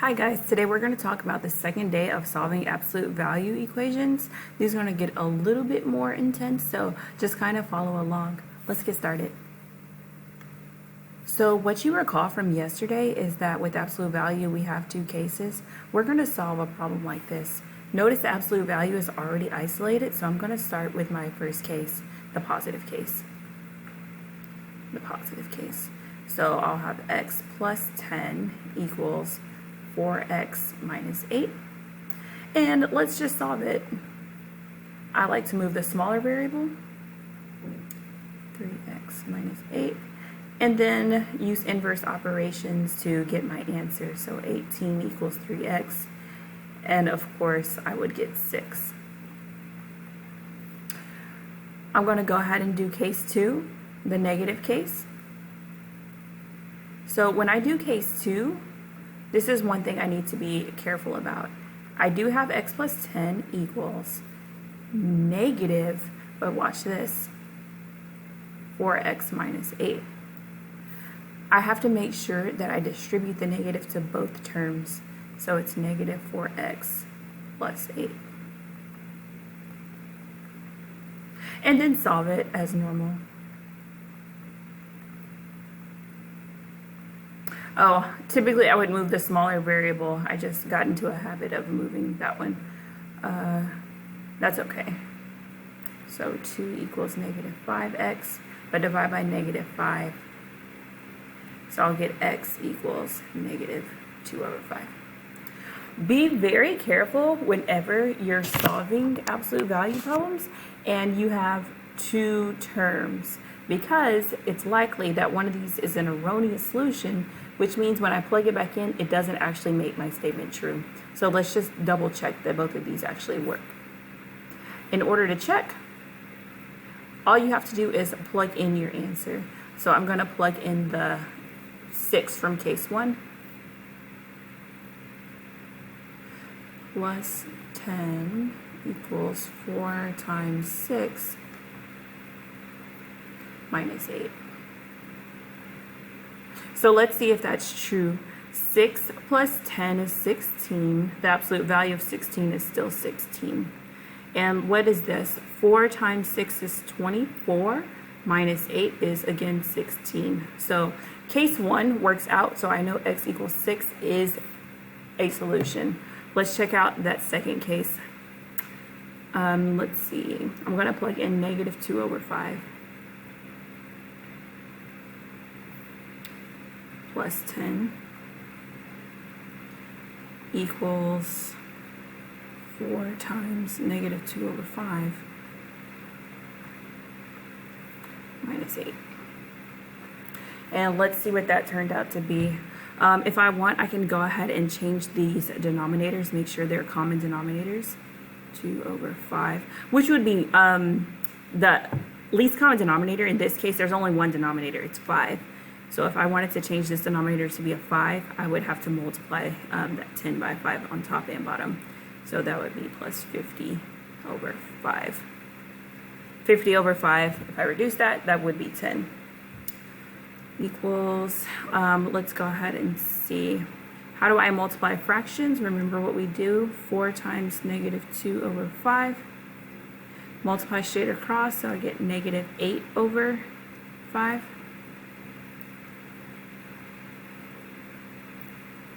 Hi guys, today we're going to talk about the second day of solving absolute value equations. These are going to get a little bit more intense, so just kind of follow along. Let's get started. So what you recall from yesterday is that with absolute value we have two cases. We're going to solve a problem like this. Notice the absolute value is already isolated, so I'm going to start with my first case, the positive case. So I'll have x plus 10 equals 4x minus 8. And let's just solve it. I like to move the smaller variable, 3x minus 8, and then use inverse operations to get my answer. So 18 equals 3x, and of course I would get 6. I'm going to go ahead and do case 2, the negative case. So when I do case 2, this is one thing I need to be careful about. I do have x plus 10 equals negative, but watch this, 4x minus 8. I have to make sure that I distribute the negative to both terms. So it's negative 4x plus 8. And then solve it as normal. Oh, typically I would move the smaller variable. I just got into a habit of moving that one. That's okay. So 2 equals negative 5x, but divide by negative 5. So I'll get x equals negative 2 over 5. Be very careful whenever you're solving absolute value problems and you have two terms, because it's likely that one of these is an erroneous solution, which means when I plug it back in, it doesn't actually make my statement true. So let's just double check that both of these actually work. In order to check, all you have to do is plug in your answer. So I'm going to plug in the 6 from case 1 plus 10 equals 4 times 6 minus 8. So let's see if that's true. 6 plus 10 is 16. The absolute value of 16 is still 16. And what is this? 4 times 6 is 24. Minus 8 is again 16. So case 1 works out. So I know x equals 6 is a solution. Let's check out that second case. Let's see. I'm going to plug in negative 2 over 5. Plus 10 equals 4 times negative 2 over 5 minus 8. And let's see what that turned out to be. If I want, I can go ahead and change these denominators, make sure they're common denominators. 2 over 5, which would be the least common denominator. In this case, there's only one denominator, it's 5. So if I wanted to change this denominator to be a 5, I would have to multiply that 10 by 5 on top and bottom. So that would be plus 50 over 5. 50 over 5, if I reduce that, that would be 10. Equals, let's go ahead and see. How do I multiply fractions? Remember what we do, 4 times negative 2 over 5. Multiply straight across, so I get negative 8 over 5.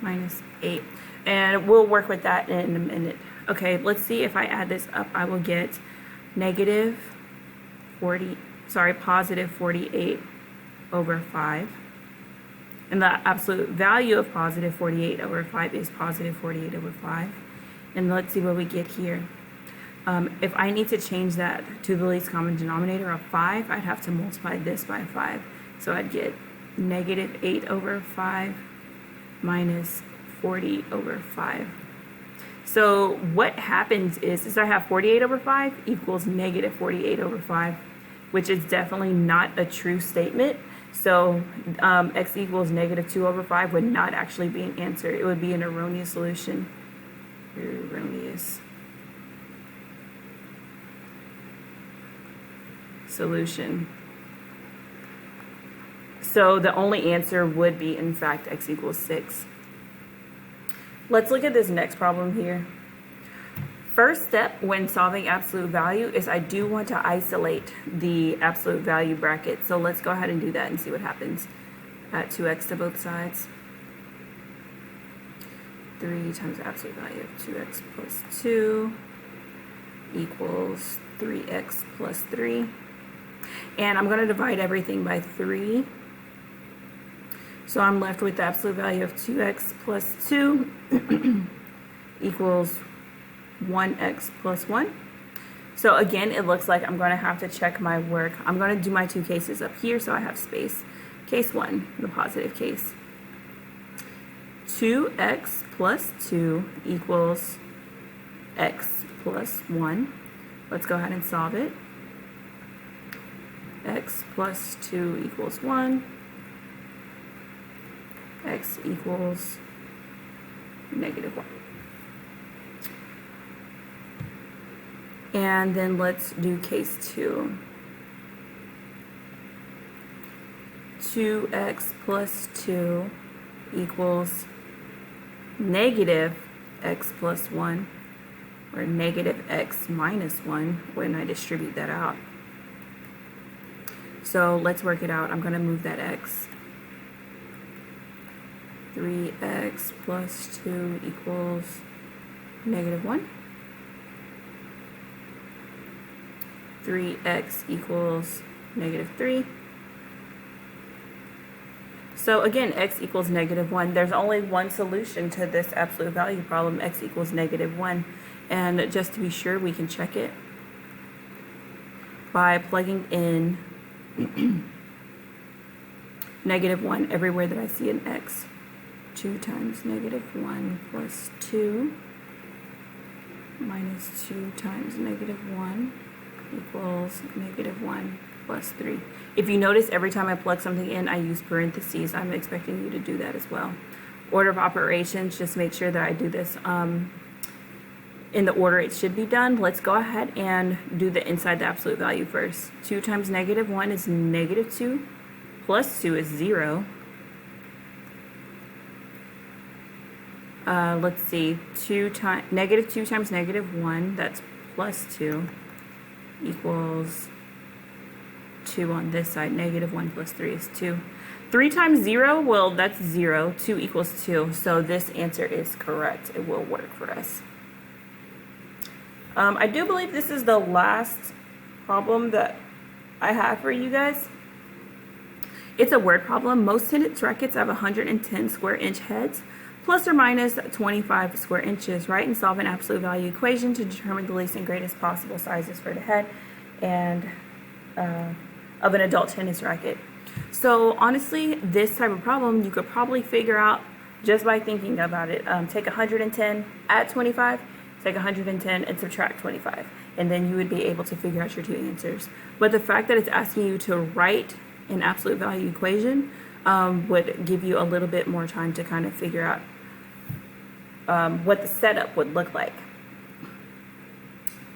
Minus 8, and we'll work with that in a minute. Okay, let's see if I add this up. I will get positive 48 over 5, and the absolute value of positive 48 over 5 is positive 48 over 5. And let's see what we get here. If I need to change that to the least common denominator of 5, I'd have to multiply this by 5, so I'd get negative 8 over 5 minus 40 over 5. So what happens is I have 48 over 5 equals negative 48 over 5, which is definitely not a true statement. So x equals negative 2 over 5 would not actually be an answer. It would be an erroneous solution. Erroneous solution. So the only answer would be, in fact, x equals 6. Let's look at this next problem here. First step when solving absolute value is I do want to isolate the absolute value bracket. So let's go ahead and do that and see what happens. Add 2x to both sides. 3 times the absolute value of 2x plus 2 equals 3x plus 3. And I'm going to divide everything by 3. So I'm left with the absolute value of 2x plus 2 equals 1x plus 1. So again, it looks like I'm going to have to check my work. I'm going to do my two cases up here so I have space. Case 1, the positive case. 2x plus 2 equals x plus 1. Let's go ahead and solve it. X plus 2 equals 1. X equals negative 1. And then let's do case 2. 2x plus 2 equals negative x plus 1, or negative x minus 1 when I distribute that out. So let's work it out. I'm going to move that x. 3x plus 2 equals negative 1. 3x equals negative 3. So again, x equals negative 1. There's only one solution to this absolute value problem, x equals negative 1. And just to be sure, we can check it by plugging in negative 1 everywhere that I see an x. 2 times negative 1 plus 2 minus 2 times negative 1 equals negative 1 plus 3. If you notice, every time I plug something in, I use parentheses. I'm expecting you to do that as well. Order of operations, just make sure that I do this in the order it should be done. Let's go ahead and do the inside the absolute value first. 2 times negative 1 is negative 2, plus 2 is 0. Let's see, negative 2 times negative 1, that's plus 2, equals 2 on this side. Negative 1 plus 3 is 2. 3 times 0, well, that's 0. 2 equals 2. So this answer is correct. It will work for us. I do believe this is the last problem that I have for you guys. It's a word problem. Most tennis rackets have 110 square inch heads, plus or minus 25 square inches. Write and solve an absolute value equation to determine the least and greatest possible sizes for the head and of an adult tennis racket. So honestly, this type of problem you could probably figure out just by thinking about it. Take 110, add 25, take 110 and subtract 25, and then you would be able to figure out your two answers. But the fact that it's asking you to write an absolute value equation would give you a little bit more time to kind of figure out what the setup would look like.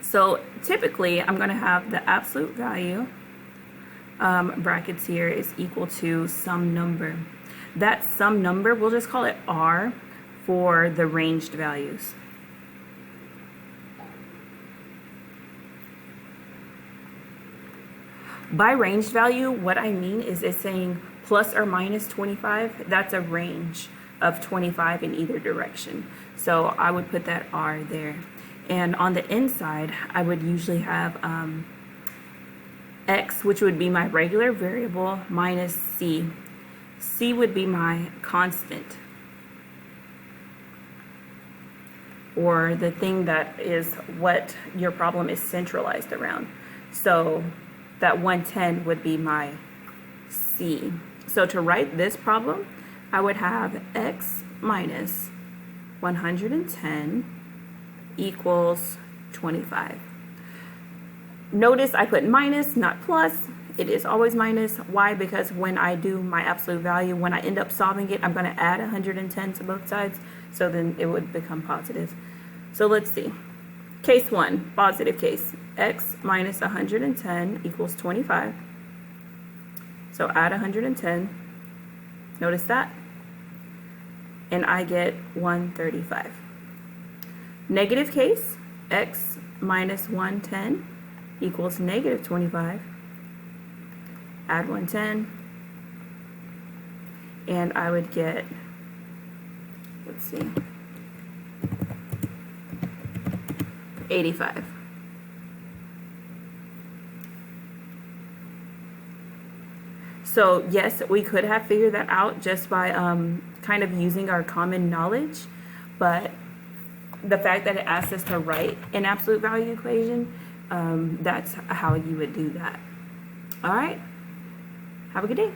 So typically I'm going to have the absolute value brackets here is equal to some number. That some number, we'll just call it R for the ranged values. By ranged value, what I mean is it's saying plus or minus 25. That's a range of 25 in either direction. So I would put that R there. And on the inside, I would usually have X, which would be my regular variable, minus C. C would be my constant, or the thing that is what your problem is centralized around. So that 110 would be my C. So to write this problem, I would have X minus 110 equals 25. Notice I put minus, not plus. It is always minus. Why? Because when I do my absolute value, when I end up solving it, I'm going to add 110 to both sides, so then it would become positive. So let's see. Case 1, positive case. X minus 110 equals 25. So add 110. Notice that. and I get 135. Negative case, x minus 110 equals negative 25. Add 110, and I would get, let's see, 85. So yes, we could have figured that out just by kind of using our common knowledge, but the fact that it asks us to write an absolute value equation, that's how you would do that. All right, have a good day.